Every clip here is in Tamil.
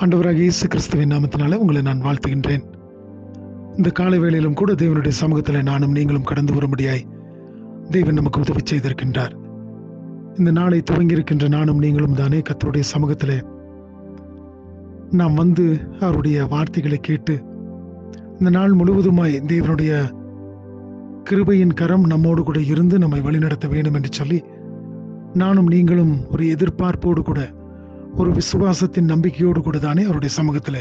ஆண்டவராகிய இயேசு கிறிஸ்துவின் நாமத்தினால உங்களை நான் வாழ்த்துகின்றேன். இந்த காலை வேளையிலும் கூட தேவனுடைய சமூகத்தில் நானும் நீங்களும் கடந்து வரும்படியாய் தேவன் நமக்கு உதவி செய்திருக்கின்றார். இந்த நாளை துவங்கியிருக்கின்ற நானும் நீங்களும் தானே கர்த்தருடைய சமூகத்தில் நாம் வந்து அவருடைய வார்த்தைகளை கேட்டு இந்த நாள் முழுவதுமாய் தேவனுடைய கிருபையின் கரம் நம்மோடு கூட இருந்து நம்மை வழிநடத்த வேண்டும் என்று சொல்லி நானும் நீங்களும் ஒரு எதிர்பார்ப்போடு கூட ஒரு விசுவாசத்தின் நம்பிக்கையோடு கூட தானே அவருடைய சமூகத்தில்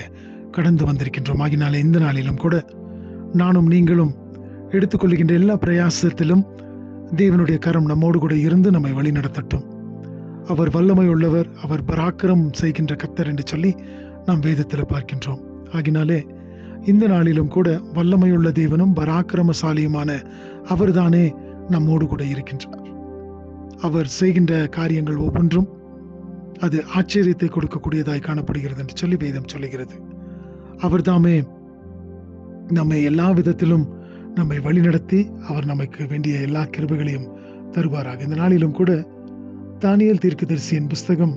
கடந்து வந்திருக்கின்றோம். ஆகினாலே இந்த நாளிலும் கூட நானும் நீங்களும் எடுத்துக்கொள்கின்ற எல்லா பிரயாசத்திலும் தேவனுடைய கரம் நம்மோடு கூட இருந்து நம்மை வழி நடத்தட்டும். அவர் வல்லமை உள்ளவர், அவர் பராக்கிரம் செய்கின்ற கர்த்தர் என்று சொல்லி நாம் வேதத்தில் பார்க்கின்றோம். ஆகினாலே இந்த நாளிலும் கூட வல்லமையுள்ள தேவனும் பராக்கிரமசாலியுமான அவர்தானே நம்மோடு கூட இருக்கின்றார். அவர் செய்கின்ற காரியங்கள் ஒவ்வொன்றும் அது ஆச்சரியத்தை கொடுக்கக்கூடியதாய் காணப்படுகிறது என்று சொல்லி வேதம் சொல்லுகிறது. அவர்தாமே நம்மை எல்லா விதத்திலும் நம்மை வழிநடத்தி அவர் நமக்கு வேண்டிய எல்லா கிருபைகளையும் தருவாராக. இந்த நாளிலும் கூட தானியேல் தீர்க்கதரிசியின் புஸ்தகம்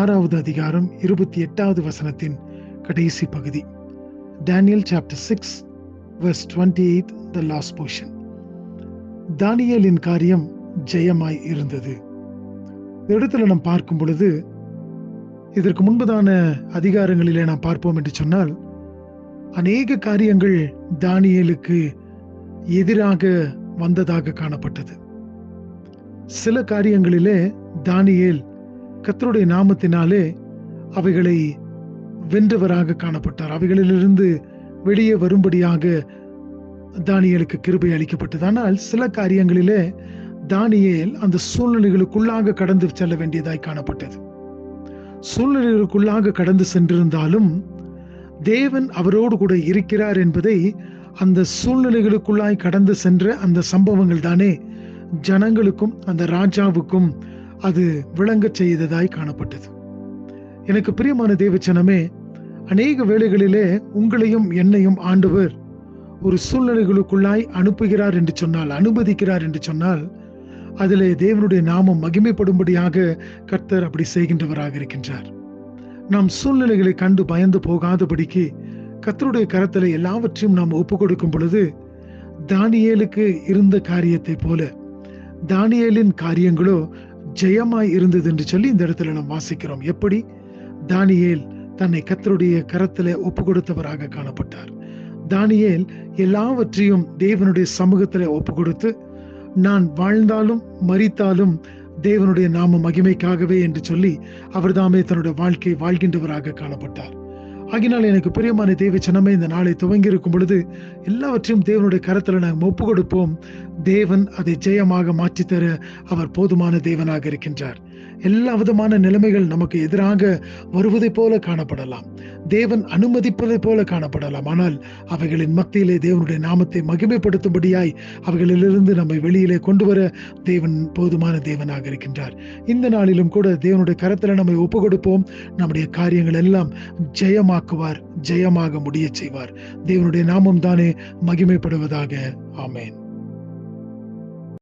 6வது அதிகாரம் 28வது வசனத்தின் கடைசி பகுதி. Daniel chapter 6 verse 28, the last portion. தானியேலின் காரியம் ஜெயமாய் இருந்தது. இந்த இடத்துல நாம் பார்க்கும் பொழுது இதற்கு முன்பதான அதிகாரங்களிலே நாம் பார்ப்போம் என்று சொன்னால் அநேக காரியங்கள் தானியேலுக்கு எதிராக வந்ததாக காணப்பட்டது. சில காரியங்களிலே தானியேல் கர்த்தருடைய நாமத்தினாலே அவைகளை வென்றவராக காணப்பட்டார். அவைகளிலிருந்து வெளியே வரும்படியாக தானியேலுக்கு கிருபை அளிக்கப்பட்டது. ஆனால் சில காரியங்களிலே தானியேல் அந்த சூழ்நிலைகளுக்குள்ளாக கடந்து செல்ல வேண்டியதாய் காணப்பட்டது. சூழ்நிலைகளுக்குள்ளாக கடந்து சென்றிருந்தாலும் தேவன் அவரோடு கூட இருக்கிறார் என்பதை அந்த சூழ்நிலைகளுக்குள்ளாய் கடந்து சென்ற அந்த சம்பவங்கள் தானே ஜனங்களுக்கும் அந்த ராஜாவுக்கும் அது விளங்க செய்ததாய் காணப்பட்டது. எனக்கு பிரியமான தேவச்சனமே, அநேக வேளைகளிலே உங்களையும் என்னையும் ஆண்டவர் ஒரு சூழ்நிலைகளுக்குள்ளாய் அனுப்புகிறார் என்று சொன்னால், அனுமதிக்கிறார் என்று சொன்னால், அதிலே தேவனுடைய நாமம் மகிமைப்படும்படியாக கர்த்தர் அப்படி செய்கின்றவராக இருக்கின்றார். நாம் சூழ்நிலைகளை கண்டு பயந்து போகாதபடிக்கு கர்த்தருடைய கரத்திலே எல்லாவற்றையும் நாம் ஒப்பு கொடுக்கும் பொழுது தானியேலுக்கு இருந்த காரியத்தை போல தானியேலின் காரியங்களோ ஜெயமாய் இருந்தது என்று சொல்லி இந்த இடத்துல நாம் வாசிக்கிறோம். எப்படி தானியேல் தன்னை கர்த்தருடைய கரத்திலே ஒப்பு கொடுத்தவராக காணப்பட்டார். தானியேல் எல்லாவற்றையும் தேவனுடைய சமூகத்திலே ஒப்பு கொடுத்து நான் வாழ்ந்தாலும் மரித்தாலும் தேவனுடைய நாம மகிமைக்காகவே என்று சொல்லி அவர் தாமே தன்னுடைய வாழ்க்கை வாழ்கின்றவராக காணப்பட்டார். ஆகினால் எனக்கு பிரியமான தேவச்சனமே, இந்த நாளை துவங்கி இருக்கும் பொழுது எல்லாவற்றையும் தேவனுடைய கரத்தில் நாம் ஒப்பு கொடுப்போம். தேவன் அதை ஜெயமாக மாற்றித்தர அவர் போதுமான தேவனாக இருக்கின்றார். எல்லா விதமான நிலைமைகள் நமக்கு எதிராக வருவதை போல காணப்படலாம், தேவன் அனுமதிப்பதை போல காணப்படலாம். ஆனால் அவைகளின் மத்தியிலே தேவனுடைய நாமத்தை மகிமைப்படுத்தும்படியாய் அவைகளிலிருந்து நம்மை வெளியிலே கொண்டு வர தேவன் போதுமான தேவனாக இருக்கின்றார். இந்த நாளிலும் கூட தேவனுடைய கரத்தில் நம்மை ஒப்பு கொடுப்போம். நம்முடைய காரியங்கள் எல்லாம் ஜெயமாக்குவார், ஜெயமாக முடிய செய்வார். தேவனுடைய நாமம் தானே மகிமைப்படுவதாக. ஆமென்.